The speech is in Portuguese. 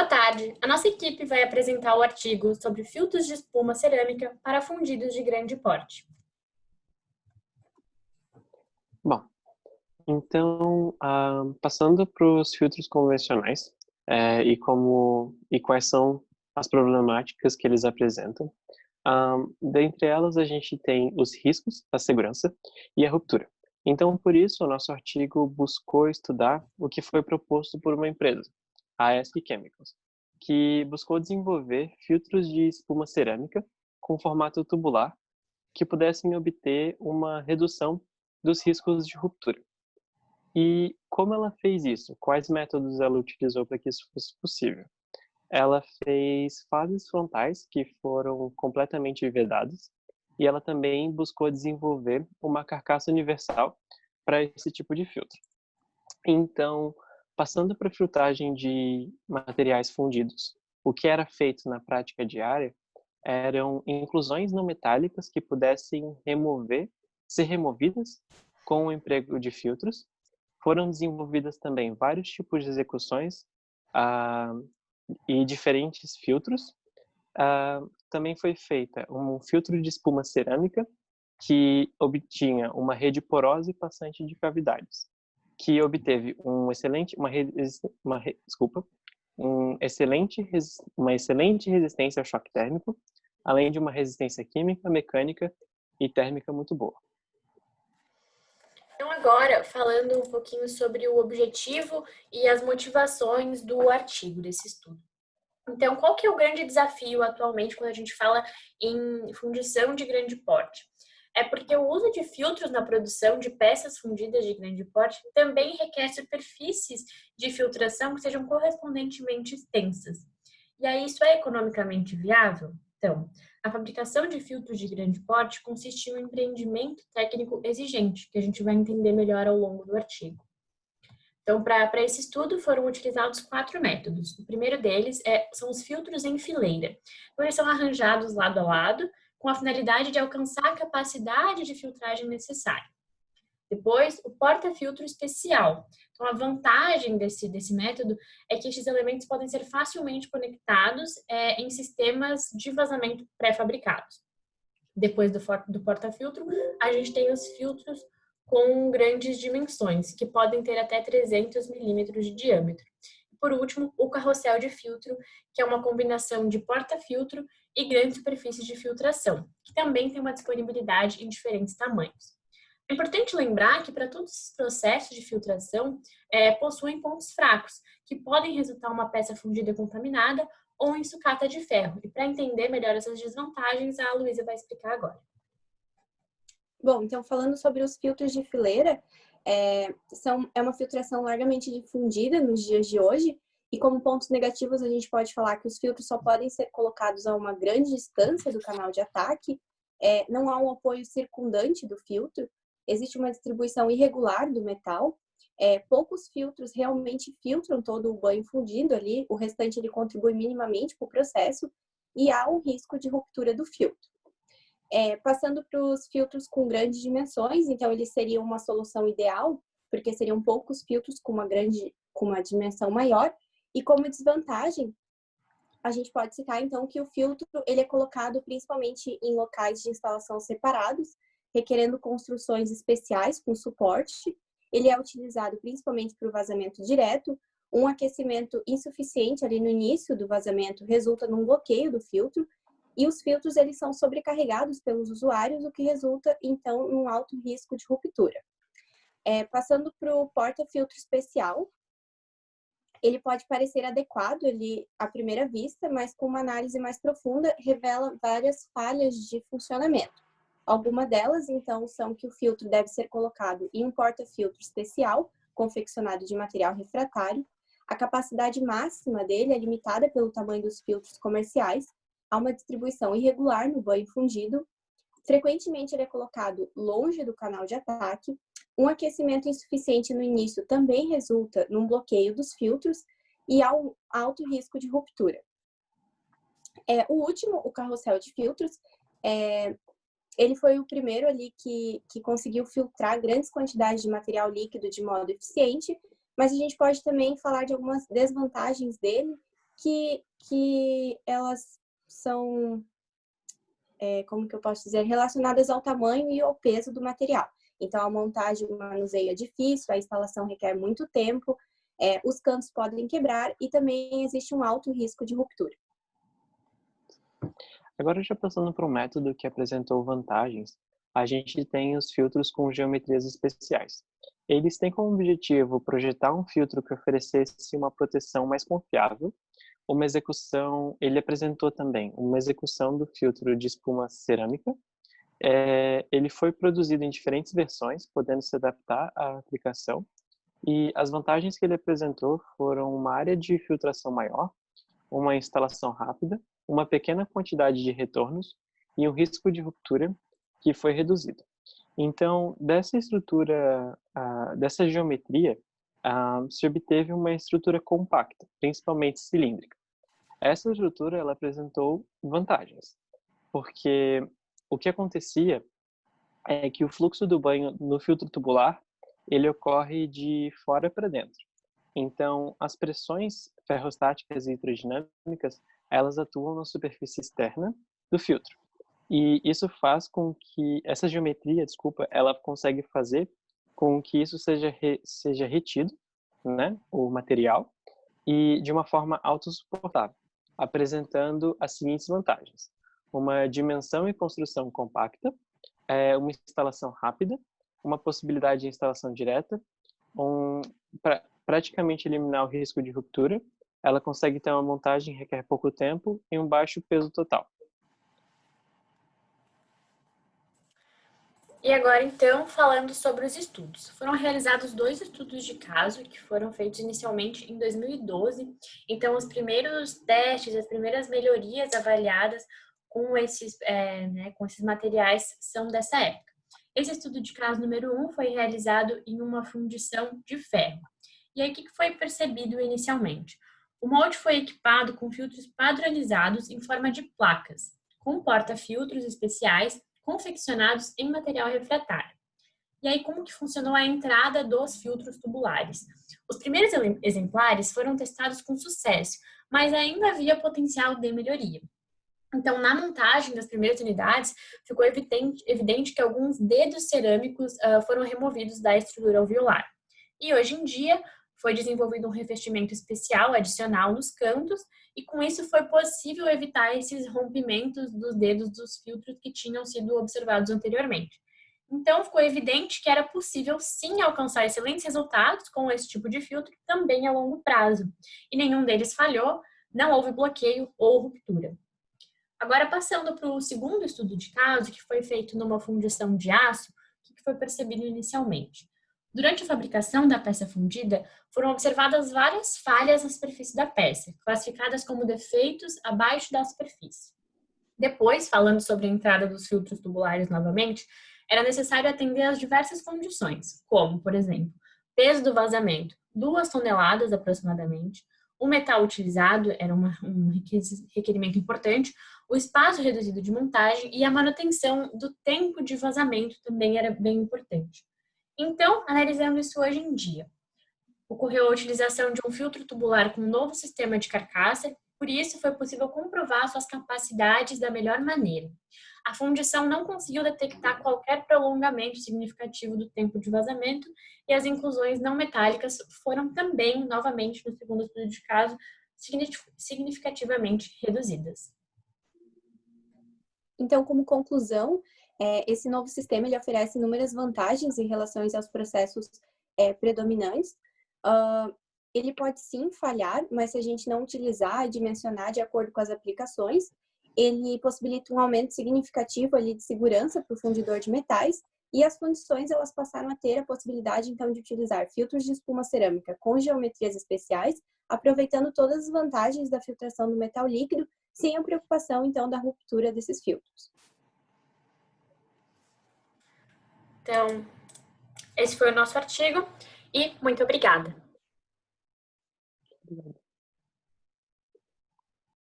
Boa tarde. A nossa equipe vai apresentar o artigo sobre filtros de espuma cerâmica para fundidos de grande porte. Bom, então, passando para os filtros convencionais e quais são as problemáticas que eles apresentam. Dentre elas, a gente tem os riscos da segurança e a ruptura. Então, por isso, o nosso artigo buscou estudar o que foi proposto por uma empresa, a ESC Chemicals, que buscou desenvolver filtros de espuma cerâmica com formato tubular que pudessem obter uma redução dos riscos de ruptura. E como ela fez isso? Quais métodos ela utilizou para que isso fosse possível? Ela fez fases frontais que foram completamente vedadas e ela também buscou desenvolver uma carcaça universal para esse tipo de filtro. Então, passando para a filtragem de materiais fundidos, o que era feito na prática diária eram inclusões não metálicas que pudessem ser removidas com o emprego de filtros. Foram desenvolvidas também vários tipos de execuções e diferentes filtros. Também foi feita um filtro de espuma cerâmica que obtinha uma rede porosa e passante de cavidades, que obteve uma excelente resistência ao choque térmico, além de uma resistência química, mecânica e térmica muito boa. Então, agora, falando um pouquinho sobre o objetivo e as motivações do artigo, desse estudo. Então, qual que é o grande desafio atualmente quando a gente fala em fundição de grande porte? É porque o uso de filtros na produção de peças fundidas de grande porte também requer superfícies de filtração que sejam correspondentemente extensas. E aí, isso é economicamente viável? Então, a fabricação de filtros de grande porte consiste em um empreendimento técnico exigente, que a gente vai entender melhor ao longo do artigo. Então, para esse estudo foram utilizados 4 métodos. O primeiro deles são os filtros em fileira. Então, eles são arranjados lado a lado, com a finalidade de alcançar a capacidade de filtragem necessária. Depois, o porta-filtro especial. Então, a vantagem desse método é que esses elementos podem ser facilmente conectados em sistemas de vazamento pré-fabricados. Depois do porta-filtro, a gente tem os filtros com grandes dimensões, que podem ter até 300 milímetros de diâmetro. E por último, o carrossel de filtro, que é uma combinação de porta-filtro e grandes superfícies de filtração, que também tem uma disponibilidade em diferentes tamanhos. É importante lembrar que para todos esses processos de filtração possuem pontos fracos, que podem resultar uma peça fundida contaminada ou em sucata de ferro. E para entender melhor essas desvantagens, a Luísa vai explicar agora. Bom, então falando sobre os filtros de fileira, é uma filtração largamente difundida nos dias de hoje, e como pontos negativos a gente pode falar que os filtros só podem ser colocados a uma grande distância do canal de ataque, não há um apoio circundante do filtro, existe uma distribuição irregular do metal, poucos filtros realmente filtram todo o banho fundido ali, o restante ele contribui minimamente para o processo, e há um risco de ruptura do filtro. Passando para os filtros com grandes dimensões, então eles seriam uma solução ideal, porque seriam poucos filtros com uma dimensão maior, e como desvantagem, a gente pode citar então que o filtro ele é colocado principalmente em locais de instalação separados, requerendo construções especiais com suporte. Ele é utilizado principalmente para o vazamento direto. Um aquecimento insuficiente ali no início do vazamento resulta num bloqueio do filtro, e os filtros eles são sobrecarregados pelos usuários, o que resulta então num alto risco de ruptura. Passando para o porta-filtro especial, ele pode parecer adequado ali à primeira vista, mas com uma análise mais profunda revela várias falhas de funcionamento. Algumas delas, então, são que o filtro deve ser colocado em um porta-filtro especial, confeccionado de material refratário. A capacidade máxima dele é limitada pelo tamanho dos filtros comerciais. Há uma distribuição irregular no banho fundido. Frequentemente, ele é colocado longe do canal de ataque. Um aquecimento insuficiente no início também resulta num bloqueio dos filtros e há um alto risco de ruptura. O último, o carrossel de filtros, ele foi o primeiro ali que conseguiu filtrar grandes quantidades de material líquido de modo eficiente, mas a gente pode também falar de algumas desvantagens dele, que elas são, como que eu posso dizer, relacionadas ao tamanho e ao peso do material. Então, a montagem e o manuseio é difícil, a instalação requer muito tempo, os cantos podem quebrar e também existe um alto risco de ruptura. Agora, já passando para um método que apresentou vantagens, a gente tem os filtros com geometrias especiais. Eles têm como objetivo projetar um filtro que oferecesse uma proteção mais confiável. Ele apresentou também uma execução do filtro de espuma cerâmica. Ele foi produzido em diferentes versões, podendo se adaptar à aplicação. E as vantagens que ele apresentou foram uma área de filtração maior, uma instalação rápida, uma pequena quantidade de retornos e um risco de ruptura que foi reduzido. Então, dessa estrutura, dessa geometria, se obteve uma estrutura compacta, principalmente cilíndrica. Essa estrutura ela apresentou vantagens, porque o que acontecia é que o fluxo do banho no filtro tubular ele ocorre de fora para dentro. Então, as pressões ferrostáticas e hidrodinâmicas elas atuam na superfície externa do filtro. E isso faz com que essa geometria, ela consegue fazer com que isso seja retido, né, o material, e de uma forma autossuportável, apresentando as seguintes vantagens: uma dimensão e construção compacta, uma instalação rápida, uma possibilidade de instalação direta, para praticamente eliminar o risco de ruptura. Ela consegue ter uma montagem que requer pouco tempo e um baixo peso total. E agora, então, falando sobre os estudos. Foram realizados 2 estudos de caso que foram feitos inicialmente em 2012. Então, os primeiros testes, as primeiras melhorias avaliadas com esses materiais são dessa época. Esse estudo de caso número 1 foi realizado em uma fundição de ferro. E aí, o que foi percebido inicialmente? O molde foi equipado com filtros padronizados em forma de placas, com porta-filtros especiais confeccionados em material refratário. E aí, como que funcionou a entrada dos filtros tubulares? Os primeiros exemplares foram testados com sucesso, mas ainda havia potencial de melhoria. Então, na montagem das primeiras unidades, ficou evidente que alguns dedos cerâmicos foram removidos da estrutura alveolar. E hoje em dia, foi desenvolvido um revestimento especial adicional nos cantos, e com isso foi possível evitar esses rompimentos dos dedos dos filtros que tinham sido observados anteriormente. Então, ficou evidente que era possível sim alcançar excelentes resultados com esse tipo de filtro também a longo prazo. E nenhum deles falhou, não houve bloqueio ou ruptura. Agora, passando para o segundo estudo de caso, que foi feito numa fundição de aço, o que foi percebido inicialmente? Durante a fabricação da peça fundida, foram observadas várias falhas na superfície da peça, classificadas como defeitos abaixo da superfície. Depois, falando sobre a entrada dos filtros tubulares novamente, era necessário atender às diversas condições, como, por exemplo, peso do vazamento, 2 toneladas aproximadamente, o metal utilizado era um requerimento importante, o espaço reduzido de montagem e a manutenção do tempo de vazamento também era bem importante. Então, analisando isso hoje em dia, ocorreu a utilização de um filtro tubular com um novo sistema de carcaça, por isso foi possível comprovar suas capacidades da melhor maneira. A fundição não conseguiu detectar qualquer prolongamento significativo do tempo de vazamento e as inclusões não metálicas foram também, novamente, no segundo estudo de caso, significativamente reduzidas. Então, como conclusão, esse novo sistema ele oferece inúmeras vantagens em relação aos processos predominantes. Ele pode sim falhar, mas se a gente não utilizar e dimensionar de acordo com as aplicações, ele possibilita um aumento significativo ali de segurança para o fundidor de metais, e as fundições elas passaram a ter a possibilidade então de utilizar filtros de espuma cerâmica com geometrias especiais, aproveitando todas as vantagens da filtração do metal líquido, sem a preocupação então da ruptura desses filtros. Então, esse foi o nosso artigo e muito obrigada. Obrigado.